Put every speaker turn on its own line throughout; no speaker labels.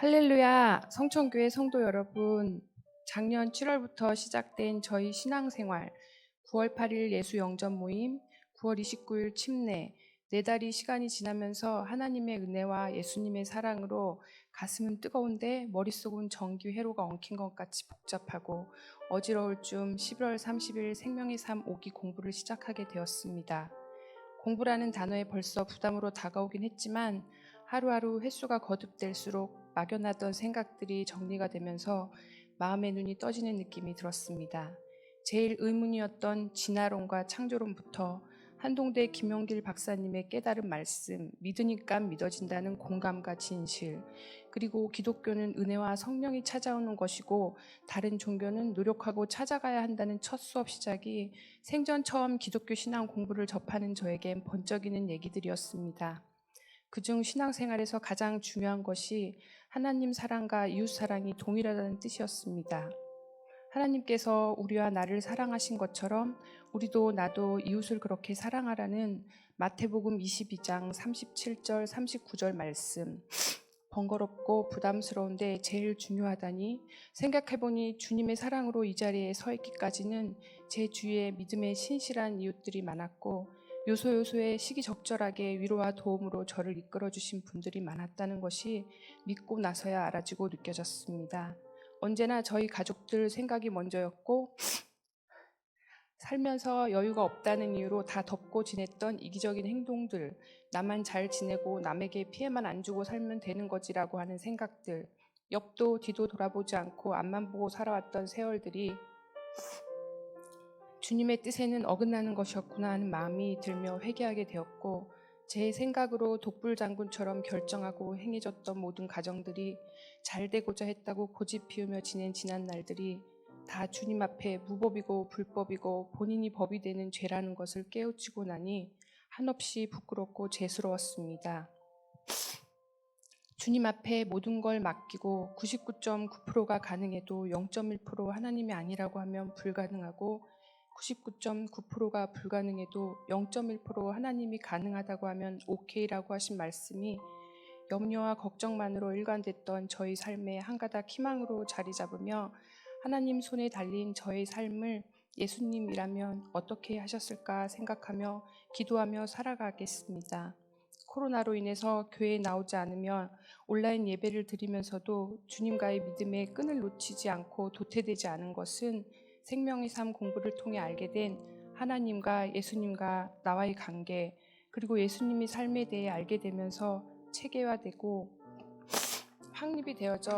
할렐루야, 성천교회 성도 여러분, 작년 7월부터 시작된 저희 신앙생활, 9월 8일 예수 영접 모임, 9월 29일 침례, 4달이 시간이 지나면서 하나님의 은혜와 예수님의 사랑으로 가슴은 뜨거운데 머릿속은 전기 회로가 엉킨 것 같이 복잡하고 어지러울 즈음 11월 30일 생명의 삶 5기 공부를 시작하게 되었습니다. 공부라는 단어에 벌써 부담으로 다가오긴 했지만 하루하루 횟수가 거듭될수록 막연하던 생각들이 정리가 되면서 마음의 눈이 떠지는 느낌이 들었습니다. 제일 의문이었던 진화론과 창조론부터 한동대 김용길 박사님의 깨달은 말씀, 믿으니까 믿어진다는 공감과 진실, 그리고 기독교는 은혜와 성령이 찾아오는 것이고 다른 종교는 노력하고 찾아가야 한다는 첫 수업 시작이 생전 처음 기독교 신앙 공부를 접하는 저에겐 번쩍이는 얘기들이었습니다. 그중 신앙생활에서 가장 중요한 것이 하나님 사랑과 이웃 사랑이 동일하다는 뜻이었습니다. 하나님께서 우리와 나를 사랑하신 것처럼 우리도 나도 이웃을 그렇게 사랑하라는 마태복음 22장 37절 39절 말씀, 번거롭고 부담스러운데 제일 중요하다니 생각해보니 주님의 사랑으로 이 자리에 서 있기까지는 제 주위에 믿음의 신실한 이웃들이 많았고 요소요소에 시기적절하게 위로와 도움으로 저를 이끌어주신 분들이 많았다는 것이 믿고 나서야 알아지고 느껴졌습니다. 언제나 저희 가족들 생각이 먼저였고 살면서 여유가 없다는 이유로 다 덮고 지냈던 이기적인 행동들, 나만 잘 지내고 남에게 피해만 안 주고 살면 되는 거지라고 하는 생각들, 옆도 뒤도 돌아보지 않고 앞만 보고 살아왔던 세월들이 주님의 뜻에는 어긋나는 것이었구나 하는 마음이 들며 회개하게 되었고, 제 생각으로 독불장군처럼 결정하고 행해졌던 모든 가정들이 잘 되고자 했다고 고집 피우며 지낸 지난 날들이 다 주님 앞에 무법이고 불법이고 본인이 법이 되는 죄라는 것을 깨우치고 나니 한없이 부끄럽고 죄스러웠습니다. 주님 앞에 모든 걸 맡기고 99.9%가 가능해도 0.1% 하나님이 아니라고 하면 불가능하고 99.9%가 불가능해도 0.1% 하나님이 가능하다고 하면 오케이라고 하신 말씀이 염려와 걱정만으로 일관됐던 저희 삶의 한 가닥 희망으로 자리 잡으며 하나님 손에 달린 저의 삶을 예수님이라면 어떻게 하셨을까 생각하며 기도하며 살아가겠습니다. 코로나로 인해서 교회에 나오지 않으며 온라인 예배를 드리면서도 주님과의 믿음의 끈을 놓치지 않고 도태되지 않은 것은 생명의 삶 공부를 통해 알게 된 하나님과 예수님과 나와의 관계, 그리고 예수님의 삶에 대해 알게 되면서 체계화되고 확립이 되어져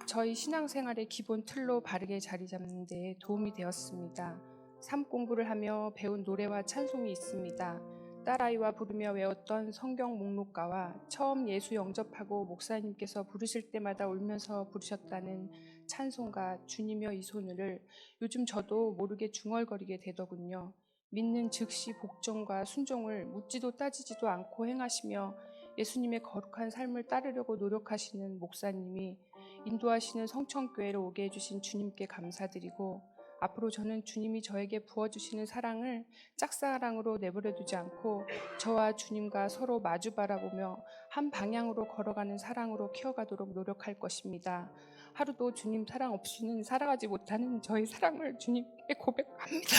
저희 신앙생활의 기본 틀로 바르게 자리 잡는 데 도움이 되었습니다. 삶 공부를 하며 배운 노래와 찬송이 있습니다. 딸아이와 부르며 외웠던 성경 목록가와 처음 예수 영접하고 목사님께서 부르실 때마다 울면서 부르셨다는 찬송가 주님여 이 손을 요즘 저도 모르게 중얼거리게 되더군요. 믿는 즉시 복종과 순종을 묻지도 따지지도 않고 행하시며 예수님의 거룩한 삶을 따르려고 노력하시는 목사님이 인도하시는 성천교회로 오게 해주신 주님께 감사드리고 앞으로 저는 주님이 저에게 부어주시는 사랑을 짝사랑으로 내버려두지 않고 저와 주님과 서로 마주 바라보며 한 방향으로 걸어가는 사랑으로 키워가도록 노력할 것입니다. 하루도 주님 사랑 없이는 살아가지 못하는 저의 사랑을 주님께 고백합니다.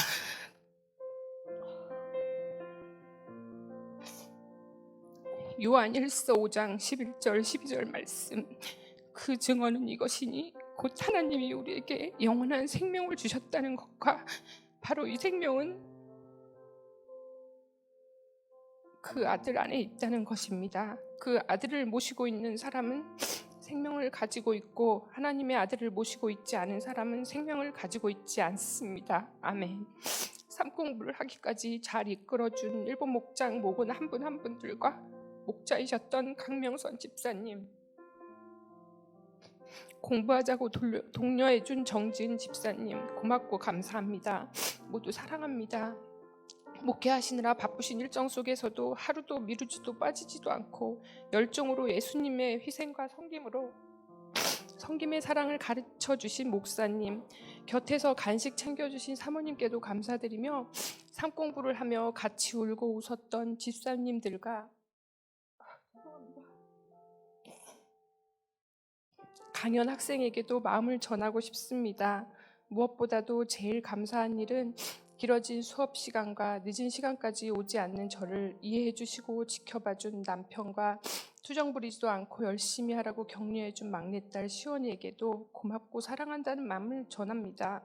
요한일서 5장 11절 12절 말씀, 그 증언은 이것이니 곧 하나님이 우리에게 영원한 생명을 주셨다는 것과 바로 이 생명은 그 아들 안에 있다는 것입니다. 그 아들을 모시고 있는 사람은 생명을 가지고 있고 하나님의 아들을 모시고 있지 않은 사람은 생명을 가지고 있지 않습니다. 아멘. 삶 공부를 하기까지 잘 이끌어준 일본 목장 목은 한 분 한 분들과 목자이셨던 강명선 집사님, 공부하자고 독려해준 정지은 집사님 고맙고 감사합니다. 모두 사랑합니다. 목회하시느라 바쁘신 일정 속에서도 하루도 미루지도 빠지지도 않고 열정으로 예수님의 희생과 섬김의 사랑을 가르쳐주신 목사님, 곁에서 간식 챙겨주신 사모님께도 감사드리며 삶 공부를 하며 같이 울고 웃었던 집사님들과 강연 학생에게도 마음을 전하고 싶습니다. 무엇보다도 제일 감사한 일은 길어진 수업 시간과 늦은 시간까지 오지 않는 저를 이해해 주시고 지켜봐 준 남편과 투정 부리지도 않고 열심히 하라고 격려해 준 막내딸 시원이에게도 고맙고 사랑한다는 마음을 전합니다.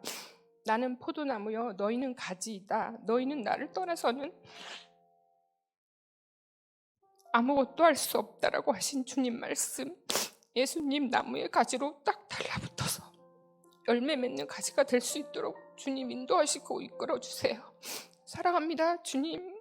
나는 포도나무여 너희는 가지이다. 너희는 나를 떠나서는 아무것도 할 수 없다라고 하신 주님 말씀, 예수님 나무의 가지로 딱 달라붙어서 열매 맺는 가지가 될 수 있도록 주님 인도하시고 이끌어 주세요. 사랑합니다, 주님.